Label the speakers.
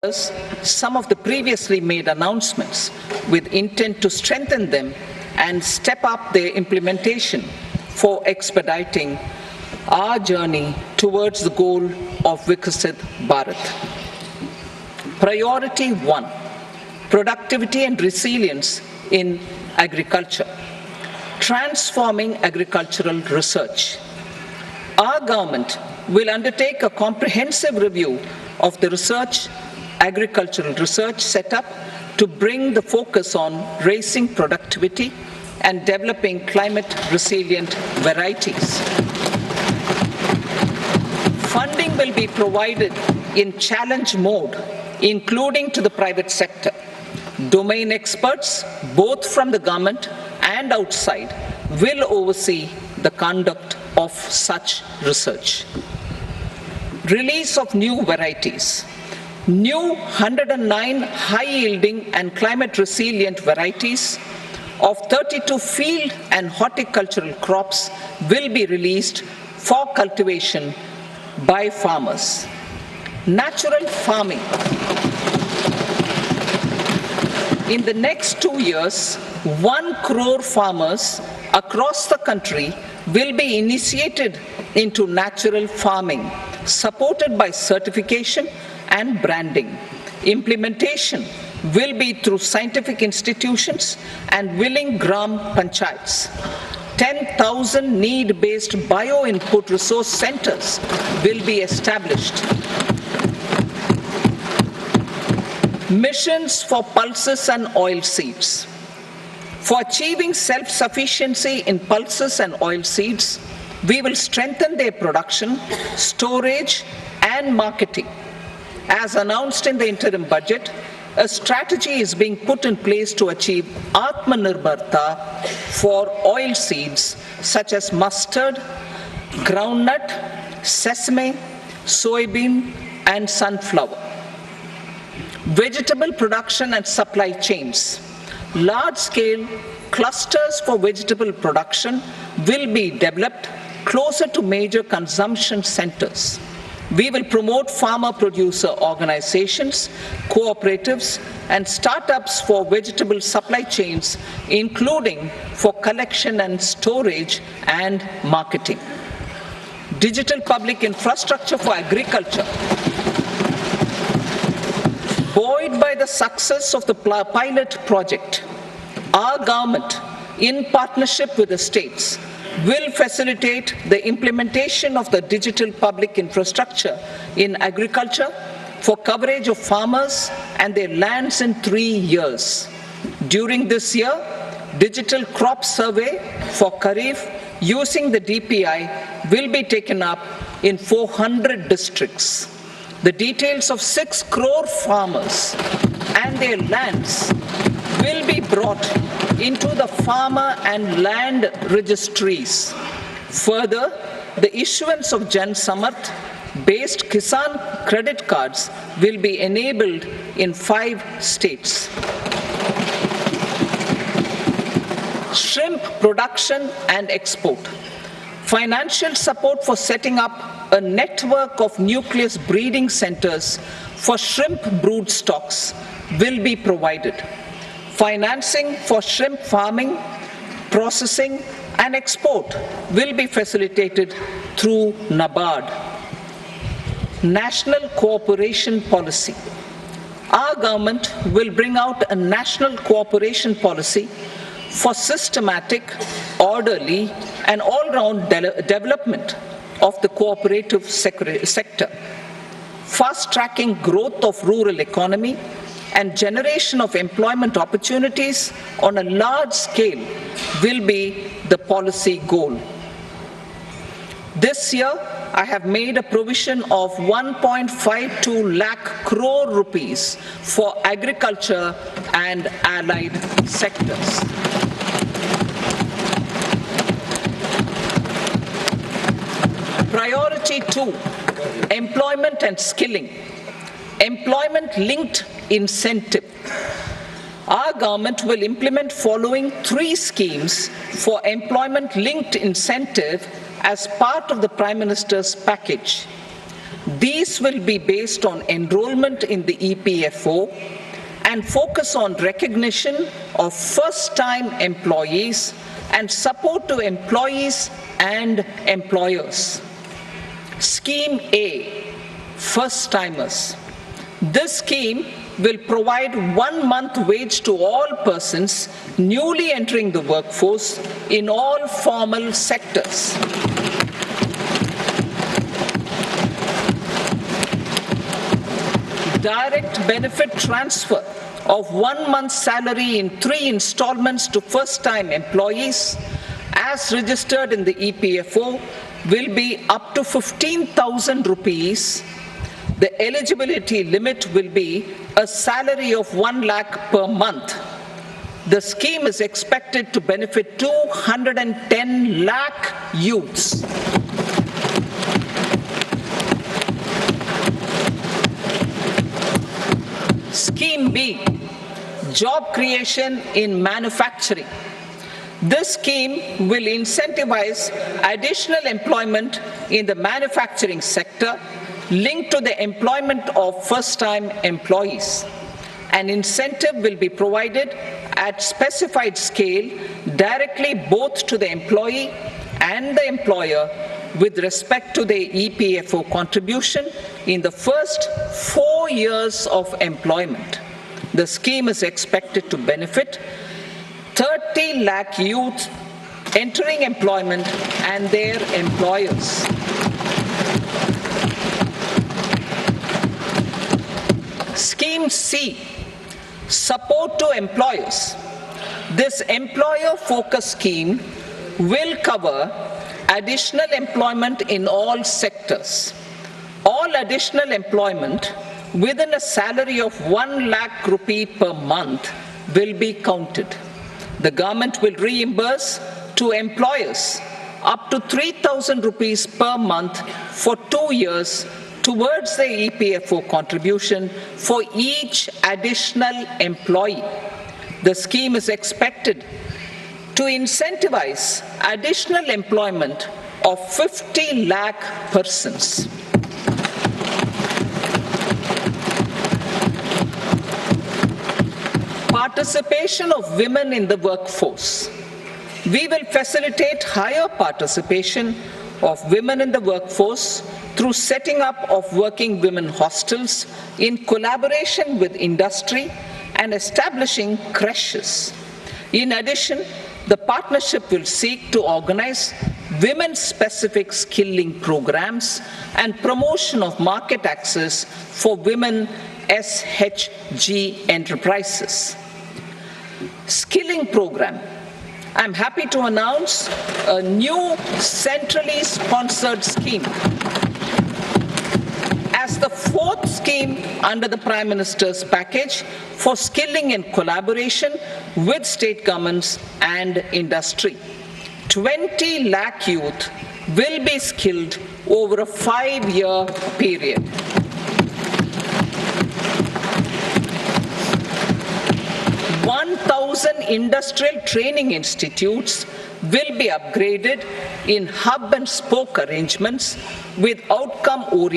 Speaker 1: some of the previously made announcements with intent to strengthen them and step up their implementation for expediting our journey towards the goal of Viksit Bharat. Priority 1, productivity and resilience in agriculture. Transforming agricultural research. Our government will undertake a comprehensive review of the agricultural research setup to bring the focus on raising productivity and developing climate-resilient varieties. Funding will be provided in challenge mode, including to the private sector. Domain experts, both from the government and outside, will oversee the conduct of such research. Release of new varieties. New 109 high-yielding and climate-resilient varieties of 32 field and horticultural crops will be released for cultivation by farmers. Natural farming. In the next 2 years, 1 crore farmers across the country will be initiated into natural farming, supported by certification and branding. Implementation will be through scientific institutions and willing gram panchayats. 10,000 need-based bio-input resource centers will be established. Missions for pulses and oilseeds. For achieving self-sufficiency in pulses and oilseeds, we will strengthen their production, storage, and marketing. As announced in the interim budget, a strategy is being put in place to achieve Atmanirbharta for oilseeds such as mustard, groundnut, sesame, soybean, and sunflower. Vegetable production and supply chains. Large-scale clusters for vegetable production will be developed closer to major consumption centers. We will promote farmer-producer organizations, cooperatives, and startups for vegetable supply chains, including for collection and storage and marketing. Digital public infrastructure for agriculture. Buoyed by the success of the pilot project, our government, in partnership with the states, will facilitate the implementation of the digital public infrastructure in agriculture for coverage of farmers and their lands in 3 years. During this year, digital crop survey for Kharif using the DPI will be taken up in 400 districts. The details of 6 crore farmers and their lands will be brought into the farmer and land registries. Further, the issuance of Jan Samarth based Kisan credit cards will be enabled in 5 states. Shrimp production and export. Financial support for setting up a network of nucleus breeding centers for shrimp brood stocks will be provided. Financing for shrimp farming, processing, and export will be facilitated through NABARD. National Cooperation Policy. Our government will bring out a national cooperation policy for systematic, orderly, and all-round development of the cooperative sector, fast-tracking growth of rural economy and generation of employment opportunities on a large scale will be the policy goal. This year, I have made a provision of 1.52 lakh crore rupees for agriculture and allied sectors. Priority 2, employment and skilling. Employment-linked incentive. Our government will implement following 3 schemes for employment-linked incentive as part of the Prime Minister's package. These will be based on enrollment in the EPFO and focus on recognition of first-time employees and support to employees and employers. Scheme A, first-timers. This scheme will provide 1 month wage to all persons newly entering the workforce in all formal sectors. Direct benefit transfer of 1 month's salary in 3 installments to first-time employees as registered in the EPFO will be up to 15,000 rupees. The eligibility limit will be a salary of 1 lakh per month. The scheme is expected to benefit 210 lakh youths. Scheme B, job creation in manufacturing. This scheme will incentivize additional employment in the manufacturing sector linked to the employment of first-time employees. An incentive will be provided at specified scale directly both to the employee and the employer with respect to the EPFO contribution in the first 4 years of employment. The scheme is expected to benefit 30 lakh youth entering employment and their employers. Scheme C, support to employers. This employer-focused scheme will cover additional employment in all sectors. All additional employment within a salary of 1 lakh rupee per month will be counted. The government will reimburse to employers up to 3,000 rupees per month for 2 years towards the EPFO contribution for each additional employee. The scheme is expected to incentivize additional employment of 50 lakh persons. Participation of women in the workforce. We will facilitate higher participation of women in the workforce through setting up of working women hostels in collaboration with industry and establishing creches. In addition, the partnership will seek to organize women-specific skilling programs and promotion of market access for women SHG enterprises. Skilling program. I'm happy to announce a new centrally sponsored scheme as the 4th scheme under the Prime Minister's package for skilling in collaboration with state governments and industry. 20 lakh youth will be skilled over a 5-year period. Industrial training institutes will be upgraded in hub and spoke arrangements with outcome-oriented